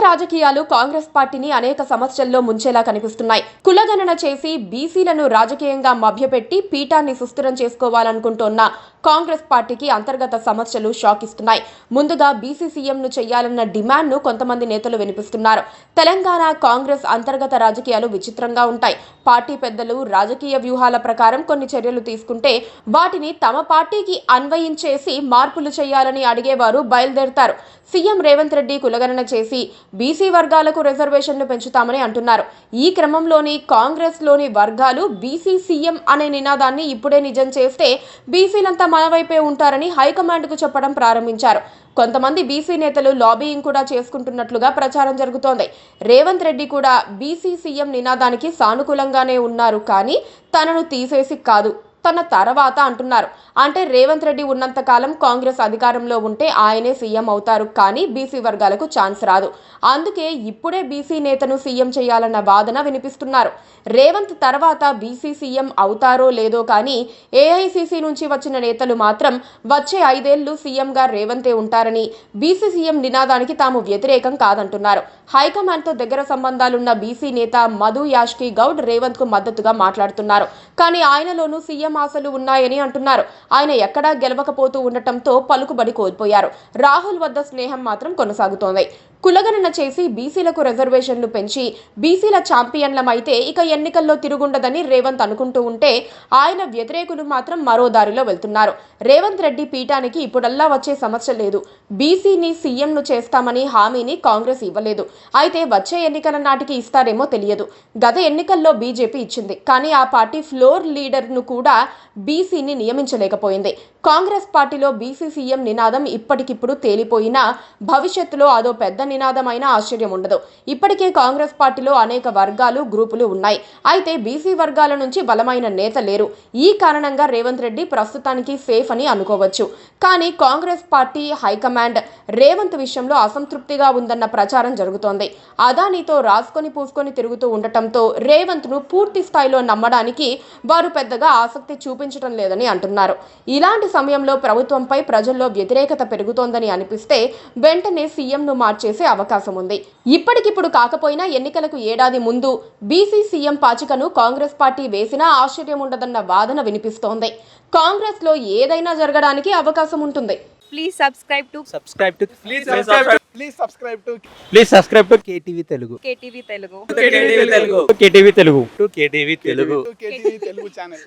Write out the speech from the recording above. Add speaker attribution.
Speaker 1: రాజకీయాలు కాంగ్రెస్ పార్టీని అనేక సమస్యల్లో ముంచేలా కనిపిస్తున్నాయి. కులగణన చేసి బీసీలను రాజకీయంగా మభ్యపెట్టి పీఠాన్ని సుస్థిరం చేసుకోవాలనుకుంటోన్న కాంగ్రెస్ పార్టీకి అంతర్గత సమస్యలు షాక్ ఇస్తున్నాయి. ముందుగా బీసీ సీఎంను చేయాలన్న డిమాండ్ను కొంతమంది నేతలు వినిపిస్తున్నారు. తెలంగాణ కాంగ్రెస్ అంతర్గత రాజకీయాలు విచిత్రంగా ఉంటాయి. పార్టీ పెద్దలు రాజకీయ వ్యూహాల ప్రకారం కొన్ని చర్యలు తీసుకుంటే వాటిని తమ పార్టీకి అన్వయించేసి మార్పులు చేయాలని అడిగేవారు బయలుదేరతారు. సీఎం రేవంత్ రెడ్డి కులగణన చేసి బీసీ వర్గాలకు రిజర్వేషన్లు పెంచుతామని అంటున్నారు. ఈ క్రమంలోని కాంగ్రెస్ లోని వర్గాలు బీసీ సీఎం అనే నినాదాన్ని ఇప్పుడే నిజం చేస్తే బీసీలంతా మన వైపే ఉంటారని హైకమాండ్ కు చెప్పడం ప్రారంభించారు. కొంతమంది బీసీ నేతలు లాబీయింగ్ కూడా చేసుకుంటున్నట్లుగా ప్రచారం జరుగుతోంది. రేవంత్ రెడ్డి కూడా బీసీ సీఎం నినాదానికి సానుకూలంగానే ఉన్నారు, కానీ తనను తీసేసి కాదు, తన తర్వాత అంటున్నారు. అంటే రేవంత్ రెడ్డి ఉన్నంత కాలం కాంగ్రెస్ అధికారంలో ఉంటే ఆయనే సీఎం అవుతారు, కానీ బీసీ వర్గాలకు ఛాన్స్ రాదు. అందుకే ఇప్పుడే బీసీ నేతను సీఎం చేయాలన్న వాదన వినిపిస్తున్నారు. రేవంత్ తర్వాత బీసీ సీఎం అవుతారో లేదో కానీ ఏఐసీసీ నుంచి వచ్చిన నేతలు మాత్రం వచ్చే 5 ఏళ్లు సీఎంగా రేవంతే ఉంటారని, బీసీ సీఎం నినాదానికి తాము వ్యతిరేకం కాదంటున్నారు. హైకమాండ్తో దగ్గర సంబంధాలున్న బీసీ నేత మధు యాష్కి గౌడ్ రేవంత్ కు మద్దతుగా మాట్లాడుతున్నారు. కానీ ఆయనలోనూ సీఎం ఆశలు ఉన్నాయని అంటున్నారు. ఆయన ఎక్కడా గెలవకపోతూ ఉండటంతో పలుకుబడి కోల్పోయారు. రాహుల్ వద్ద స్నేహం మాత్రం కొనసాగుతోంది. కులగణన చేసి బీసీలకు రిజర్వేషన్లు పెంచి బీసీల ఛాంపియన్లమైతే ఇక ఎన్నికల్లో తిరుగుండదని రేవంత్ అనుకుంటూ ఉంటే ఆయన వ్యతిరేకులు మాత్రం మరో దారిలో వెళ్తున్నారు. రేవంత్ రెడ్డి పీఠానికి ఇప్పుడల్లా వచ్చే సమస్య లేదు. బీసీని సీఎంను చేస్తామని హామీని కాంగ్రెస్ ఇవ్వలేదు. అయితే వచ్చే ఎన్నికల నాటికి ఇస్తారేమో తెలియదు. గత ఎన్నికల్లో బీజేపీ ఇచ్చింది, కానీ ఆ పార్టీ ఫ్లోర్ లీడర్ను కూడా బీసీని నియమించలేకపోయింది. కాంగ్రెస్ పార్టీలో బీసీ సీఎం నినాదం ఇప్పటికిప్పుడు తేలిపోయినా భవిష్యత్తులో అదో పెద్ద నినాదమైన ఆశ్చర్యం ఉండదు. ఇప్పటికే కాంగ్రెస్ పార్టీలో అనేక వర్గాలు గ్రూపులు ఉన్నాయి. అయితే బీసీ వర్గాల నుంచి బలమైన నేత లేరు. ఈ కారణంగా రేవంత్ రెడ్డి ప్రస్తుతానికి సేఫ్ అని అనుకోవచ్చు. కానీ కాంగ్రెస్ పార్టీ హైకమాండ్ రేవంత్ విషయంలో అసంతృప్తిగా ఉందన్న ప్రచారం జరుగుతోంది. అదానితో రాసుకొని పూసుకొని తిరుగుతూ ఉండటంతో రేవంత్ ను పూర్తి స్థాయిలో నమ్మడానికి వారు పెద్దగా ఆసక్తి చూపించడం లేదని అంటున్నారు. ఇలాంటి సమయంలో ప్రభుత్వంపై ప్రజల్లో వ్యతిరేకత పెరుగుతోందని అనిపిస్తే వెంటనే సీఎంను మార్చేసే అవకాశం ఉంది. ఇప్పటికిప్పుడు కాకపోయినా ఎన్నికలకు ఏడాది ముందు బీసీ సీఎం పాచికను కాంగ్రెస్ పార్టీ వేసినా ఆశ్చర్యం ఉండదన్న వాదన వినిపిస్తోంది. కాంగ్రెస్ లో ఏదైనా జరగడానికి అవకాశం ఉంటుంది.
Speaker 2: Please subscribe to
Speaker 3: KTV Telugu.
Speaker 2: KTV Telugu.
Speaker 3: KTV Telugu channel.